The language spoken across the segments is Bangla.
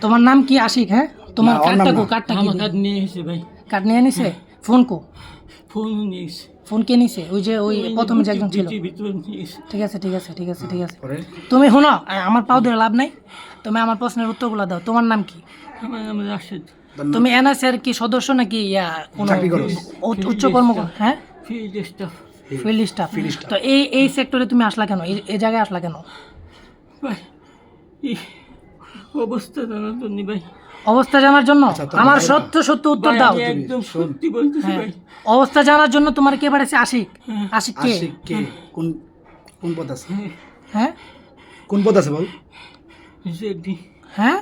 তোমার নাম কি আশিক? হ্যাঁ, তোমার কার্ডটা কি? কার্ড নিয়ে এসে ভাই। কার্ড নিয়ে নিছে? ফোন কো? ফোন নিয়ে এসে। ফোন কে নিছে? ওই যে প্রথমে যে একজন ছিল। ভিতরে নিয়ে এসে। ঠিক আছে। তুমি শোনো, আমার পাও ধরে লাভ নাই, তুমি আমার প্রশ্নের উত্তরগুলো দাও। তোমার নাম কি? আমার নাম রাশেদ। তুমি এনএসএর কি সদস্য নাকি কোনো উচ্চ কর্মকর্তা? হ্যাঁ, ফিল্ড স্টাফ। Field staff. তো এই সেক্টরে তুমি আসলা কেন? এই জায়গায় আসলা কেন? ভাই এই অবস্থা জানার জন্য ভাই। অবস্থা জানার জন্য? আমার সত্য উত্তর দাও। আমি একদম সত্যি বলতেছি ভাই। অবস্থা জানার জন্য তোমার কে পাঠাইছে? আশিক। আশিক কে? কোন পদ আছে? হ্যাঁ, কোন পদ আছে বল? জেডি। হ্যাঁ,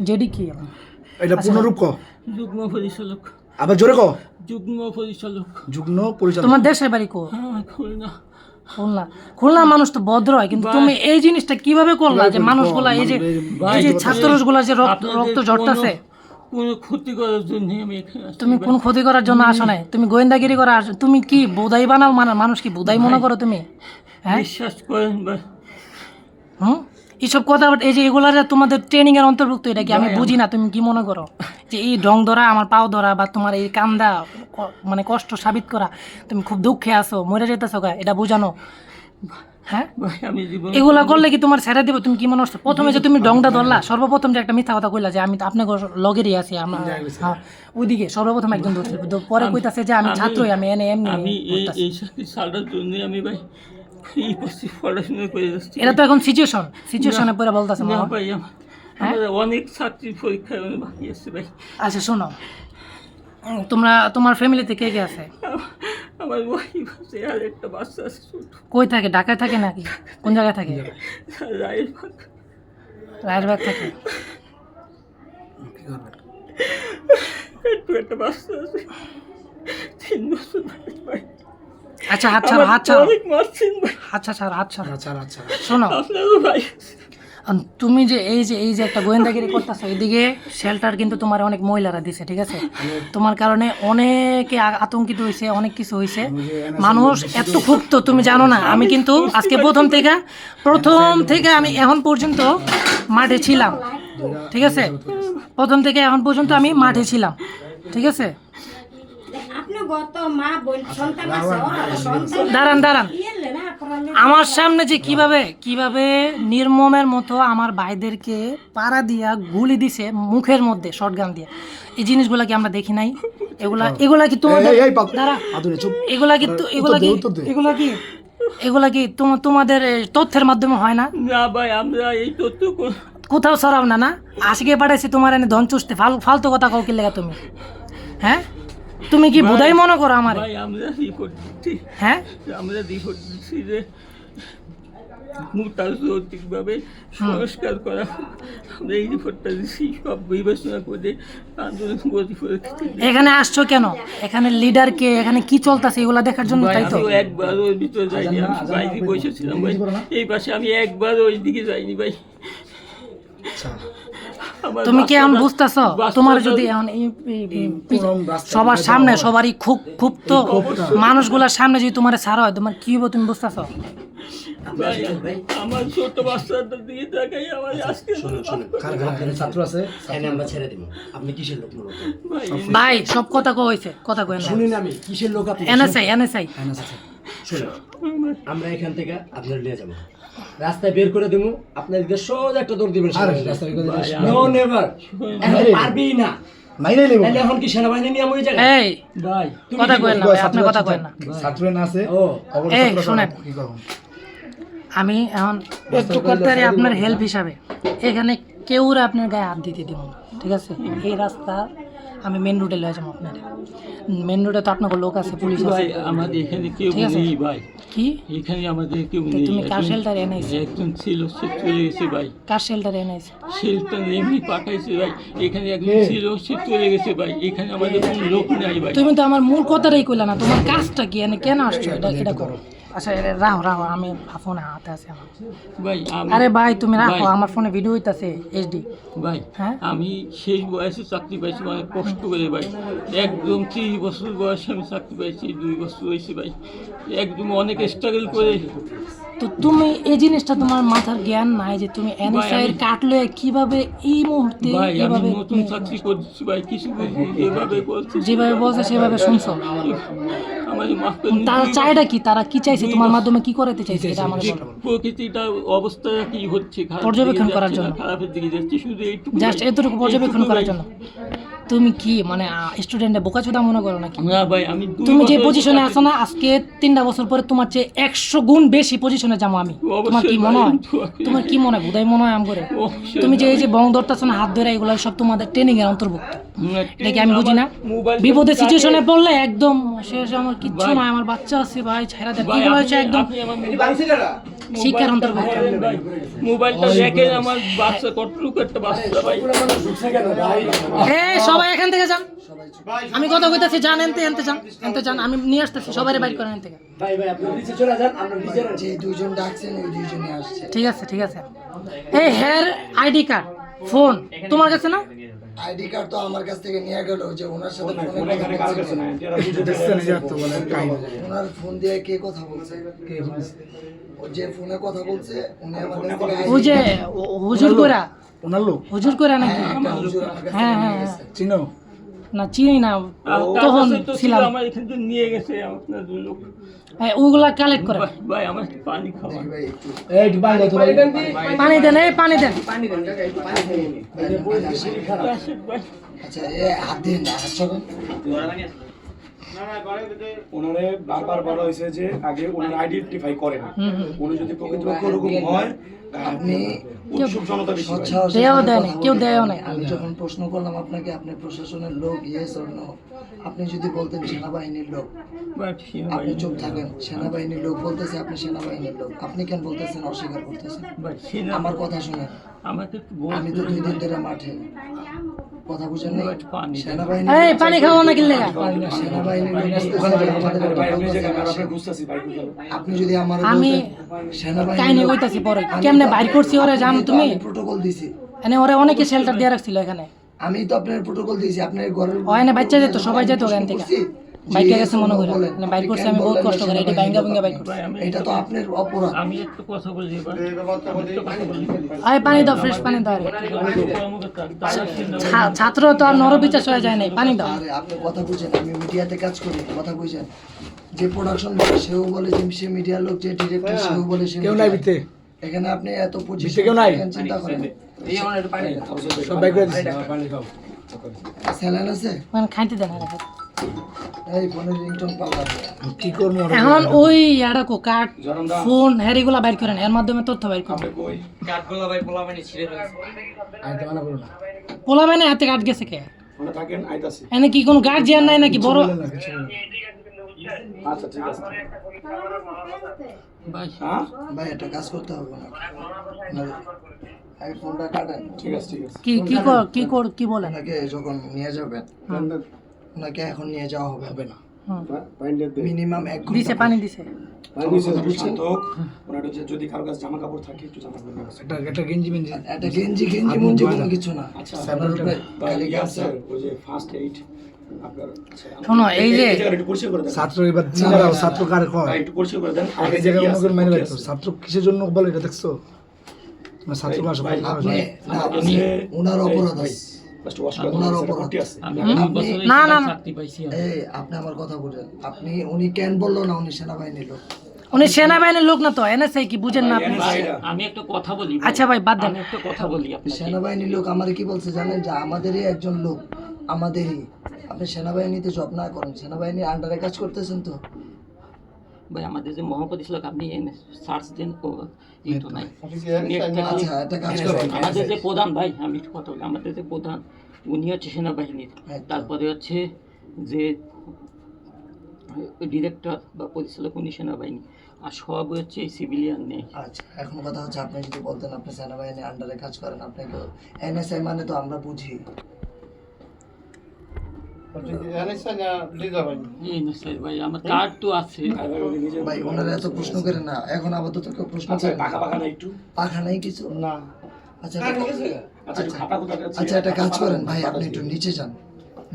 জেডি কি? এটা পূর্ণরূপ ক? যুগ্ম পরিচালক। আবার জোরে ক। যুগ্ম পরিচালক। যুগ্ম পরিচালক। তোমার দেশের বাড়ি কো? খুলনার মানুষ তো ভদ্র হয়, কিন্তু তুমি এই জিনিসটা কিভাবে করলা যে মানুষগুলা এই যে ছাত্রগুলা যে রক্ত ঝরতেছে? কোনো ক্ষতি করার জন্য আমি এখানে আসছি। তুমি কোন ক্ষতি করার জন্য আসো নাই, তুমি গোয়েন্দাগিরি করা আসো। তুমি কি বোধাই বানাও? মানুষ কি বোধাই মনে করো তুমি? হ্যাঁ, বিশ্বাস করেন ভাই। এইসব কথা এই যে এগুলা যে তোমাদের ট্রেনিং এর অন্তর্ভুক্ত, এটা কি আমি বুঝি না? তুমি কি মনে করো যে এই ডং ধরা, আমার পাও ধরা, বা তোমার এই কান্দা, মানে কষ্ট সাবিত করা, তুমি খুব দুঃখে আছো, মরে যেতেছো গা, এটা বোঝানো? হ্যাঁ, এগুলা করলে কি তোমার ছেড়ে দিব? তুমি কি মনে হচ্ছে? প্রথমে যে তুমি ডংটা ধরলা, সর্বপ্রথম যে একটা মিথ্যা কথা কইলা যে আমি আপনার লগেরই আছি, আমরা ওইদিকে সর্বপ্রথম একজন ধরছিল, পরে কইতাছে যে আমি ছাত্রই, আমি এমনি। এই সালটার জন্য আমি ভাই এই পড়াশোনা করে যাচ্ছি। এটা তো এখন সিচুয়েশনে পরে বলতেছে না ভাই, আমার অনেক ছাত্রীর পরীক্ষায় বাকি আছে ভাই। আচ্ছা শোনো, তোমার ফ্যামিলিতে কে কে আছে? আমার ওয়াইফ আছে আর একটা বাচ্চা আছে ছোট। কই থাকে? ঢাকায় থাকে নাকি কোন জায়গায় থাকে? রায়েরবাগ থাকে। একটা বাচ্চা আছে 3 বছর ভাই। আচ্ছা হাত ছাড়ো। শোনো, তুমি যে এই যে একটা গোয়েন্দাগিরি করতেছো, এদিকে শেল্টার কিন্তু তোমার অনেক মহিলারা দিছে, ঠিক আছে? তোমার কারণে অনেকে আতঙ্কিত হয়েছে, অনেক কিছু হয়েছে, মানুষ এত ক্ষুব্ধ তুমি জানো না। আমি কিন্তু আজকে প্রথম থেকে আমি এখন পর্যন্ত মাঠে ছিলাম, ঠিক আছে? প্রথম থেকে এখন পর্যন্ত আমি মাঠে ছিলাম, ঠিক আছে? দাঁড়ান, আমার সামনে যে কিভাবে নির্মমের মতো আমার ভাইদেরকে পাড়া দিয়া গুলি দিছে মুখের মধ্যে শটগান দিয়ে, এই জিনিসগুলা কি আমরা দেখি নাই? এগুলা কি তোমাদের এগুলা কি তোমাদের তথ্যের মাধ্যমে হয় না? না ভাই, আমরা এই তথ্য কোথাও ছড়াও না। আজকে পাঠাইছি তোমার এনে ধন চুষতে, ফালতু কথা কও কি লাগা তুমি? হ্যাঁ, তুমি কি বুঝাই মনে করো আমার? ভাই আমরা রিপোর্ট দিচ্ছি। হ্যাঁ, আমরা রিপোর্ট দিচ্ছি যে মোতাজনৈতিকভাবে সংস্কার করা। আমরা এই রিপোর্টটা দিচ্ছি, সব বিবেচনা করে আন্দোলন গতি করে। এখানে আসছো কেন? এখানে লিডার কে, এখানে কি চলতেছে এগুলা দেখার জন্য, তাই তো? একবার ওর ভিতরে যাইনি, আমি বাইরে বসেছিলাম ভাই। এই পাশে আমি একবার ওই দিকে যাইনি ভাই। তুমি কি এখন বুঝতেছ? তোমার যদি এখন সবার সামনে, সবারই খুব তো মানুষগুলোর সামনে যদি তোমার ছাড়া হয়, তোমার কি হবে তুমি বুঝতেছ? আমার ছোট বাচ্চাটার দিকে তাকাই, আমার আজকে ছাত্র আছে, আমরা ছেড়ে দিব। আপনি কিসের লোক? ভাই সব কথা কইছে, কথা কই না। শুনুন, আমি কিসের লোক? আপনি এনএসআই। শুনুন, আমরা এখান থেকে আপনার নিয়ে যাব, রাস্তায় বের করে দেবো, আপনার দিকে সোজা একটা দৌড় দিবেন। নো নেভার, পারবি না। এখন কি সেনাবাহিনী নিয়ে ওই জায়গায়? এই ভাই কথা কইেন না, ভাই আপনি কথা কইেন না। ছাত্র না আছে, এই শুনেন, আমি এখন একটু করতে আপনার হেল্প হিসাবে এখানে কেউরা আপনার গায়ে হাত দিতে দিব না, ঠিক আছে? এই রাস্তা আমি মেন রোডে লয়ে যাবো আপনার। মেন রোডে তো আপনার লোক আছে, পুলিশ আছে। আমাদের এখানে কেউ নেই ভাই। কি এখানে আমাদের কেউ নেই। তুমি কার শেল্টারে এনেছো? একজন ছিল, সে চলে গেছে ভাই। কার শেল্টারে এনেছো? শেল্টার এমনি পাঠাইছে ভাই। এখানে একজন ছিল, সে চলে গেছে ভাই। এখানে আমাদের কোনো লোক নাই ভাই। তুমি তো আমার মূল কথাটাই কইলা না, তোমার কাজটা কি, এনে কেন আসছো? এটা করো। আচ্ছা রাখো, আমি ফোনে হাতে আছে আমার ভাই। আরে ভাই তুমি রাখো, আমার ফোনে ভিডিও হইতাছে এইচডি ভাই। হ্যাঁ, আমি সেই বয়সে চাকরি পাইছি, অনেক কষ্ট করে ভাই। একদম 30 বছর বয়সে আমি চাকরি পাইছি, 2 বছর হয়েছে ভাই। একদম অনেক স্ট্রাগল করে তো তুমি এই জিনিসটা তোমার মাথার জ্ঞান নাই যে তুমি এনএসআই এর কাটলে কিভাবে এই মুহূর্তে ভাই আমি এভাবে নতুন চাকরি করছি ভাই, কিছু বুঝি যেভাবে বলছি যেভাবে বলছে সেভাবে শুনছো। আমার মাফ করে দিন। তারা চাইটা কি, তারা কি চাইছে তোমার মাধ্যমে, কি করাতে চাইছে এটা আমার বলো। প্রকৃতিটা অবস্থা কি হচ্ছে, খারাপ পর্যবেক্ষণ দিকে করার যাচ্ছে না, জন্য। খারাপের দিকে যাচ্ছে, শুধু এইটুকু জাস্ট এতটুকু পর্যবেক্ষণ করার জন্য। তুমি কি মানে স্টুডেন্টে বোকাচোদা মনে করো নাকি? না ভাই আমি তুমি যে পজিশনে আছো না, আজকে 3টা বছর পরে তোমার চেয়ে 100 গুণ বেশি পজিশনে যাবো আমি। তোমার কি মনে হয়, তোমার কি মনে হয়, বোধাই মনে হয় আম করে তুমি যে এই যে বং ধরতেছো না, হাত ধরে, এগুলো সব তোমাদের ট্রেনিং এর অন্তর্ভুক্ত। এটা কি আমি বুঝি না? বিপদে সিচুয়েশনে পড়লে একদম শেষ, আমার কিচ্ছু নয়, আমার বাচ্চা আছে ভাই, ছাইরা দেন, এগুলো হচ্ছে একদম শিক্ষার অন্তর্ভুক্ত। মোবাইলটা রেখে আমার বাচ্চা কতটুকু একটা বাচ্চা ভাই। এই সবাই এখান থেকে যান, আমি কথা কইতাছি, যান এনতে এনতে যান, এনতে যান, আমি নিয়ে আসতেছি, সবাইরে বাইর করেন এখান থেকে। ভাই ভাই আপনি নিচে চলে যান, আমরা নিচে যে দুইজন ডাকছেন ওই দুইজনই আসছে। ঠিক আছে ঠিক আছে। এই হেয়ার আইডি কার্ড, ফোন তোমার কাছে না? আইডি কার্ড তো আমার কাছ থেকে নিয়ে গেল, যে ওনার সাথে ফোনে এখানে কার কাছে না ওনার ফোন দিয়ে কে কথা বলছে, ও যে ফোনে কথা বলছে উনি আমার কাছ থেকে ওই যে হুজুর কইরা, ওনার লোক হুজুর কইরা নাকি? একটা হুজুর আমার কাছে হ্যাঁ হ্যাঁ হ্যাঁ। চিনো? না চিনি না, তার তখন কাছে তো ছিল, ছিলাম। আমার এখান থেকে নিয়ে গেছে আপনার দুই লোক। হ্যাঁ, ওগুলা কালেক্ট করে। ভাই আমার পানি খাওয়া। ভাই একটু এই ভাই কত ভাই পানি দেন, এই পানি দেন। ভাই আচ্ছা এ হাত দিয়ে না হাত সরান। ওনারে বারবার বলা হয়েছে যে আগে ওনার আইডেন্টিফাই করেন, উনি যদি প্রকৃতপক্ষে ওরকম হয় আপনি উৎসুক জনতা বেশি হয়। সৎসাহসের দেও সাথে দেয় কথা না, কেউ বলবেন। দেয় নাই। আমি যখন প্রশ্ন করলাম আপনাকে, আপনি প্রশাসনের লোক, ইয়েস অর নো, আপনি যদি বলতেন সেনাবাহিনীর লোক, ভাই আপনি চুপ থাকেন। সেনাবাহিনীর লোক বলতেছে আপনি সেনাবাহিনীর লোক, আপনি কেন বলতেছেন, অস্বীকার করতেছেন? ভাই সেনা আমার কথা শুনেন, আমাকে একটু আমি তো 2 দিন ধরে মাঠে, কথা বুঝেন না? পানি সেনাবাহিনী এই পানি খাওয়া না কিনলে? সেনাবাহিনীর লোক বলতেছে যে আমাদের একটা ভাই আমি লোক নিজে আছে, আমরা খুঁজতেছি ভাই বুঝলেন। আপনি যদি আমার আমি কাহিনী কইতাছি পরে, কেমনে বাইর করছি ওরে জানো তুমি? প্রোটোকল দিছি, এনে ওরে অনেকে শেল্টার দিয়ে রাখছিল এখানে। আমি তো আপনার প্রোটোকল দিয়েছি, আপনার ঘরের ও এনে বাচ্চা যেত, সবাই যেত ওখান থেকে। বাইকে গেছে মনে করে, মানে বাইর করছি আমি বহুত কষ্ট করে, এটি বাইঙ্গা বাইঙ্গা বাইর করছি। এটা তো আপনার অপরাধ। আমি একটু কথা বলি এবার, আমি একটু কথা বলি। আয় পানি দাও, ফ্রেশ পানি দাও। ছাত্র তো আর নরবিচার হয়ে যায় নাই, পানি দাও। আরে আপনি কথা বুঝেন, আমি মিডিয়াতে কাজ করি, কথা বুঝেন। যে প্রোডাকশন বলে সেও বলে যে সে মিডিয়ার লোক, যে ডিরেক্টর সেও বলে সে কেউ নাই বিতে। এখানে আপনি এত পজিশন কেউ নাই, চিন্তা করেন। সব বাইক করে দিছি। স্যালাইন আছে? মানে খাইতে দেন না। এই ফোনের রিংটোন পাল্লা কি করব এখন ওই ইয়াডাকো কার্ড, ফোন, হ্যাঁ এগুলা বাইর করেন, এর মাধ্যমে তথ্য বাইর করেন। কই আইতে মানা করো না। পোলা মানে হাতে কাট গেছে কে? ওনা থাকেন আইতাছি। এনে কি কোনো গার্জিয়ান নাই নাকি বড়? আচ্ছা ঠিক আছে। ভাই হ্যাঁ ভাই একটা কাজ করতে হবে না, এই ফোনটা কাটেন। ঠিক আছে ঠিক আছে। কি বলেন? ওনাকে যখন নিয়ে যাবেন, ওনাকে এখন নিয়ে যাওয়া হবে না, বাইন্ডার দে। মিনিমাম 1 ঘন্টা। দিছে পানি দিছে। ভাই নিচে শান্ত হোক। ওনার যদি কারো কাছে জামা কাপড় থাকে একটু জামা কাপড় নিয়ে আসেন। একটা গেঞ্জি মুঞ্জি কোনো কিছু না। আচ্ছা আপনার উপরে খালি ইয়া কাজ স্যার ওই যে ফার্স্ট এইড আপনার শোনো এই যে এই জায়গাটা একটু পরিষ্কার করে দেন। ছাত্র এবার চিন্তা করো, ছাত্র কার কয় ভাই একটু পরিষ্কার করে দেন। আগে জায়গায় অন্য করে মেনে রাখতো, ছাত্র কিসের জন্য বলে এটা দেখছো? মানে ছাত্র কাজ ভাই, আপনি না, আপনি ওনার অপরাধ আছে। ফার্স্ট ওয়াশ করে ওনার দেন। অপরাধ। করতে আছে। আমি 2 বছরের না, না, না। চাকরি পাইছি আমি। এই আপনি আমার কথা বুঝেন, আপনি উনি কেন বললো না উনি সেনাবাহিনীর লোক? উনি সেনাবাহিনীর লোক না তো, এনএসআই কি বুঝেন না আপনি? আমি একটা কথা বলি। আচ্ছা ভাই বাদ দেন। আমি একটা কথা বলি আপনাকে। সেনাবাহিনীর লোক আমার কি বলছে জানেন, যে আমাদেরই একজন লোক, আমাদেরই। আপনি সেনাবাহিনীতে জব না করেন, সেনাবাহিনীর আন্ডারে কাজ করতেছেন তো। ভাই আমাদের যে মহাপরিচালক আপনি সার্চ দেন, ও এই তো নাই নেট থেকে। আচ্ছা একটা কাজ করেন, আমাদের যে প্রধান ভাই, আমি একটু কথা বলি, আমাদের যে প্রধান উনি হচ্ছে সেনাবাহিনীর, একদম। তারপরে হচ্ছে যে ডিরেক্টর বা পরিচালক উনি সেনাবাহিনী, আর সব হচ্ছে সিভিলিয়ান নেই। আচ্ছা এখন কথা হচ্ছে, আপনি যদি বলতেন আপনি সেনাবাহিনীর আন্ডারে কাজ করেন, আপনাকে এনএসআই মানে তো আমরা বুঝি। এই না স্যার ভাই, আমার কার্ড তো আছে। আর ভাই উনি নিজে ভাই ওনারা এত প্রশ্ন করে না, এখন আপাতত কেউ প্রশ্ন আচ্ছা করে না। পাকা পাকা না একটু। পাখা নাই কিছু না। আচ্ছা আচ্ছা একটু খাতা কোথা আছে? আচ্ছা একটা কাজ করেন ভাই, আপনি একটু নিচে যান,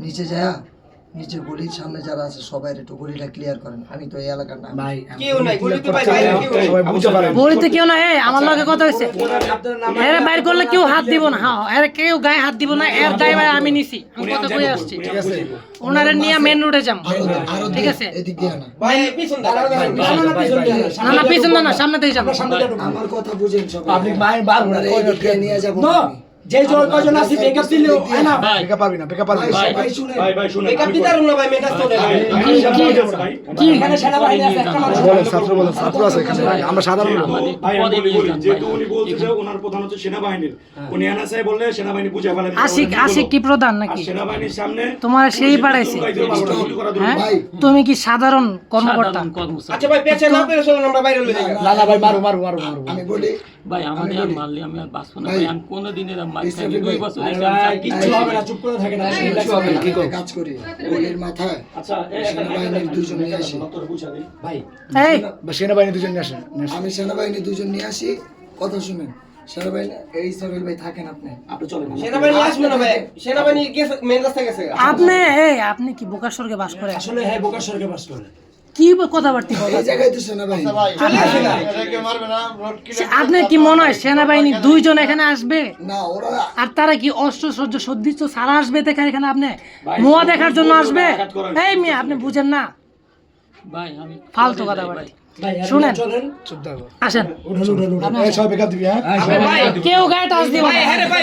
নিচে যায় নিচে গলির সামনে যারা আছে সবাই একটু গলিটা ক্লিয়ার করেন, আমি তো এই এলাকার না। ভাই কেউ নাই গলিতে ভাই বাইরে কেউ নাই। সবাই বুঝতে পারে বলিতে কেউ না, এই আমার লগে কথা হয়েছে, এরা বাইর করলে কেউ হাত দিব না, হ্যাঁ এর কেউ গায়ে হাত দিব না, এর দায় ভাই আমি নিছি, আমি কথা কই আসছি, ঠিক আছে ওনারে নিয়ে মেন রোডে যাম, আরো ঠিক আছে? এদিক দিয়ে না, ভাই পিছন দাঁড়াও না না পিছন না সামনে দিয়ে যাবো। আমার কথা বুঝেন সবাই। পাবলিক মাই বার আপনারা এদিক দিয়ে নিয়ে যাবো নো যে জোর কজন আছে বেকআপ দিলেও হয় না বেকা পারবি না, বেকা পারবি না। ভাই শুনেন, ভাই শুনুন, মেকআপ দিতে পারুন না ভাই মেকআপ চলে ভাই, ভাই। আমি সামনে যাবো ভাই। কি এখানে সেনাবাহিনী আছে একটা মানুষ বলেন ছাত্র, বলেন ছাত্র আছে এখানে, আমরা সাধারণ লোক। ভাই আমি বলি, যেহেতু উনি বলছে যে ওনার প্রধান হচ্ছে সেনাবাহিনীর, উনি এনএসআই বললে সেনাবাহিনী বুঝে ফেলে। আশিক কি প্রধান আর নাকি? সেনাবাহিনীর সামনে তোমার সেই পাঠাইছে, হ্যাঁ তুমি কি সাধারণ কর্মকর্তা? আচ্ছা ভাই পেছে না পেরে চলুন আমরা বাইরে লয়ে যাই। না না ভাই মারো মারো মারো মারো আমি বলি ভাই আমাদের আর মারলে আমি আর বাঁচবো না ভাই, আমি কোনোদিন এরকম মার খাইনি, 2 বছর আরে হয়েছে আমি ভাই চাকরি কিচ্ছু হবে না, চুপ করে থাকে না একটা কাজ করি, গলির মাথায় আচ্ছা সেনাবাহিনীর দুজন নিয়ে আসি, ভাই এই বা সেনাবাহিনী দুজন নিয়ে আসেন, নিয়ে আসেন। আমি সেনাবাহিনী দুজন নিয়ে আসি, কথা শুনেন। সেনাবাহিনী এই সরেল ভাই থাকেন আপনি, আপনি চলেন। সেনাবাহিনী আসবে না ভাই, সেনাবাহিনী গেছে মেন রাস্তায় গেছে। আপনি আপনি কি বোকাশ্বরকে বাস করে? আসলে হ্যাঁ বোকার সরকে বাস করে কি কথাবার্তা বলেন? এই জায়গায় তো সেনাবাহিনী। চলে আসে না। আপনি কি মনে হয় সেনাবাহিনী 2 জন এখানে আসবে? না ওরা আর তারা কি অস্ত্র সজ্জ সজ্জিত সারা আসবে দেখে এখানে আপনি মোয়া দেখার জন্য আসবে? এই মেয়ে আপনি বুঝেন না, ভাই আমি ফালতু কথাবার্তা। ভাই শুনেন, চলেন চুপ থাকো। আসেন, উঠুন উঠুন উঠুন এই সবাই বেকা দিবি, হ্যাঁ কেউ গায়ে টাচ দিবে না। আরে ভাই